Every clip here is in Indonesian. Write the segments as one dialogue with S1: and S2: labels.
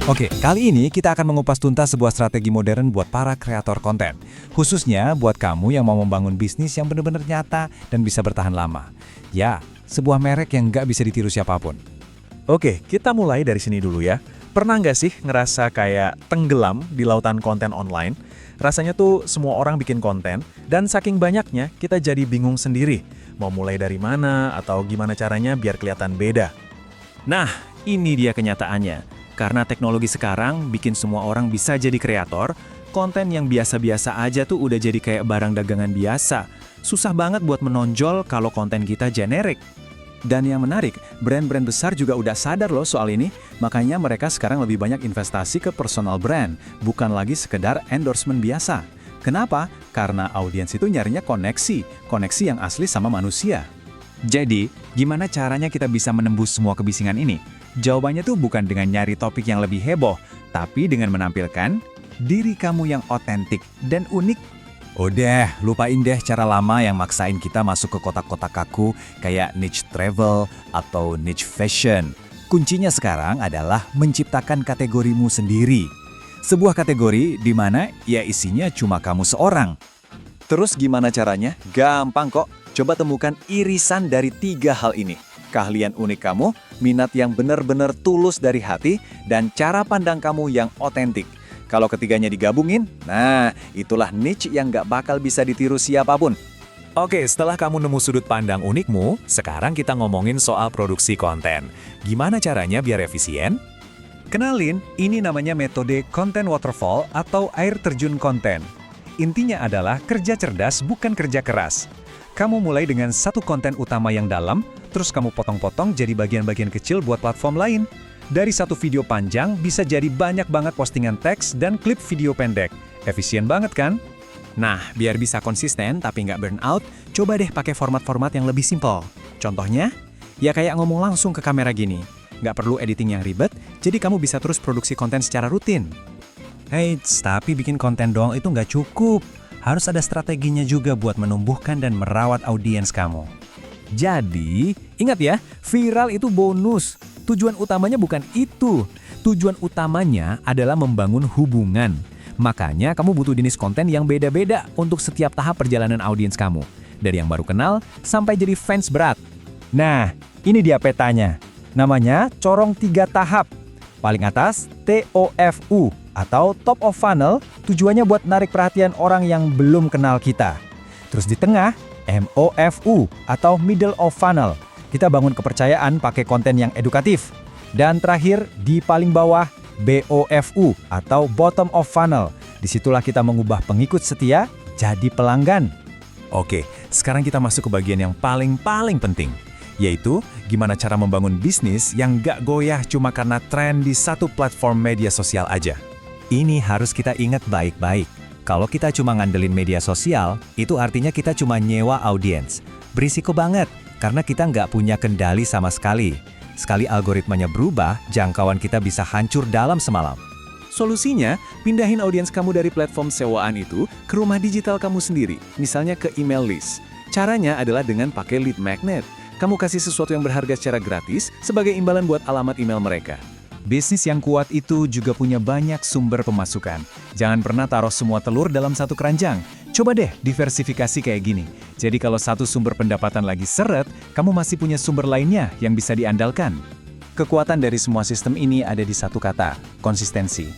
S1: Oke, kali ini kita akan mengupas tuntas sebuah strategi modern buat para kreator konten. Khususnya buat kamu yang mau membangun bisnis yang benar-benar nyata dan bisa bertahan lama. Ya, sebuah merek yang nggak bisa ditiru siapapun.
S2: Oke, kita mulai dari sini dulu ya. Pernah nggak sih ngerasa kayak tenggelam di lautan konten online? Rasanya tuh semua orang bikin konten, dan saking banyaknya kita jadi bingung sendiri. Mau mulai dari mana atau gimana caranya biar kelihatan beda. Nah, ini dia kenyataannya. Karena teknologi sekarang bikin semua orang bisa jadi kreator, konten yang biasa-biasa aja tuh udah jadi kayak barang dagangan biasa. Susah banget buat menonjol kalau konten kita generik.
S1: Dan yang menarik, brand-brand besar juga udah sadar loh soal ini, makanya mereka sekarang lebih banyak investasi ke personal brand, bukan lagi sekedar endorsement biasa. Kenapa? Karena audiens itu nyarinya koneksi yang asli sama manusia. Jadi, gimana caranya kita bisa menembus semua kebisingan ini? Jawabannya tuh bukan dengan nyari topik yang lebih heboh, tapi dengan menampilkan diri kamu yang otentik dan unik. Udah, lupain deh cara lama yang maksain kita masuk ke kotak-kotak kaku kayak niche travel atau niche fashion. Kuncinya sekarang adalah menciptakan kategorimu sendiri. Sebuah kategori di mana ya isinya cuma kamu seorang. Terus gimana caranya? Gampang kok. Coba temukan irisan dari 3 hal ini. Keahlian unik kamu, minat yang benar-benar tulus dari hati, dan cara pandang kamu yang otentik. Kalau ketiganya digabungin, nah itulah niche yang nggak bakal bisa ditiru siapapun.
S3: Oke, setelah kamu nemu sudut pandang unikmu, sekarang kita ngomongin soal produksi konten. Gimana caranya biar efisien?
S1: Kenalin, ini namanya metode content waterfall atau air terjun konten. Intinya adalah kerja cerdas bukan kerja keras. Kamu mulai dengan satu konten utama yang dalam, terus kamu potong-potong jadi bagian-bagian kecil buat platform lain. Dari satu video panjang bisa jadi banyak banget postingan teks dan klip video pendek. Efisien banget kan? Nah, biar bisa konsisten tapi nggak burn out, coba deh pakai format-format yang lebih simpel. Contohnya, ya kayak ngomong langsung ke kamera gini. Nggak perlu editing yang ribet, jadi kamu bisa terus produksi konten secara rutin. Eits, tapi bikin konten doang itu nggak cukup. Harus ada strateginya juga buat menumbuhkan dan merawat audiens kamu. Jadi, ingat ya, viral itu bonus. Tujuan utamanya bukan itu. Tujuan utamanya adalah membangun hubungan. Makanya kamu butuh jenis konten yang beda-beda untuk setiap tahap perjalanan audiens kamu. Dari yang baru kenal sampai jadi fans berat. Nah, ini dia petanya. Namanya corong 3 tahap. Paling atas, TOFU atau top of funnel, tujuannya buat narik perhatian orang yang belum kenal kita. Terus di tengah, MOFU atau middle of funnel. Kita bangun kepercayaan pakai konten yang edukatif. Dan terakhir, di paling bawah, BOFU atau bottom of funnel. Disitulah kita mengubah pengikut setia jadi pelanggan.
S3: Oke, sekarang kita masuk ke bagian yang paling penting. Yaitu, gimana cara membangun bisnis yang nggak goyah cuma karena tren di satu platform media sosial aja.
S1: Ini harus kita ingat baik-baik. Kalau kita cuma ngandelin media sosial, itu artinya kita cuma nyewa audiens. Berisiko banget, karena kita nggak punya kendali sama sekali. Sekali algoritmanya berubah, jangkauan kita bisa hancur dalam semalam.
S2: Solusinya, pindahin audiens kamu dari platform sewaan itu ke rumah digital kamu sendiri, misalnya ke email list. Caranya adalah dengan pakai lead magnet. Kamu kasih sesuatu yang berharga secara gratis sebagai imbalan buat alamat email mereka.
S1: Bisnis yang kuat itu juga punya banyak sumber pemasukan. Jangan pernah taruh semua telur dalam satu keranjang. Coba deh diversifikasi kayak gini. Jadi kalau satu sumber pendapatan lagi seret, kamu masih punya sumber lainnya yang bisa diandalkan. Kekuatan dari semua sistem ini ada di satu kata, konsistensi.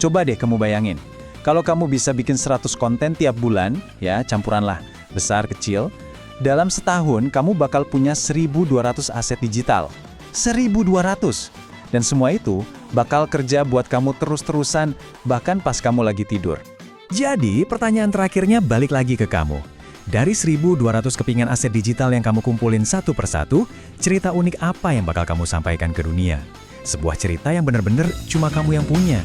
S1: Coba deh kamu bayangin, kalau kamu bisa bikin 100 konten tiap bulan, ya campuranlah, besar kecil, dalam setahun kamu bakal punya 1.200 aset digital. 1.200! Dan semua itu bakal kerja buat kamu terus-terusan, bahkan pas kamu lagi tidur. Jadi, pertanyaan terakhirnya balik lagi ke kamu. Dari 1.200 kepingan aset digital yang kamu kumpulin satu persatu, cerita unik apa yang bakal kamu sampaikan ke dunia? Sebuah cerita yang benar-benar cuma kamu yang punya.